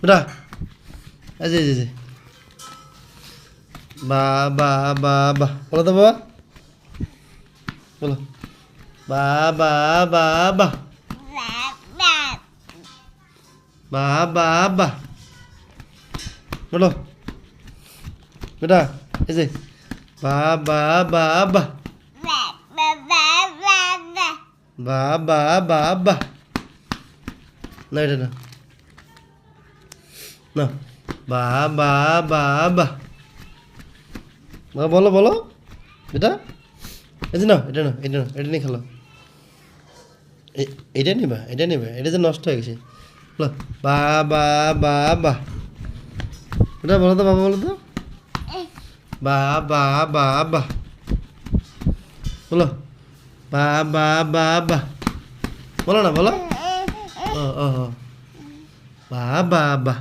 বেটা এই যে বা বা বা বা বলো তো বাবা বলো বা বা বা বা বা বা বা বলো বেটা এই যে বা বা বা বা বা বা বা বা না এটা না না বা বা বা বা বলো বলো এটা এই যে না এটা না এটা না এটা নিয়ে খেলো এটা নিবা এটা যে নষ্ট হয়ে গেছে বলো বা বা বা বা এটা বলো তো বাবা বলো তো বা বা বা বা বলো বা বা বা বা বলো না বলো ও ও ও বা বা বা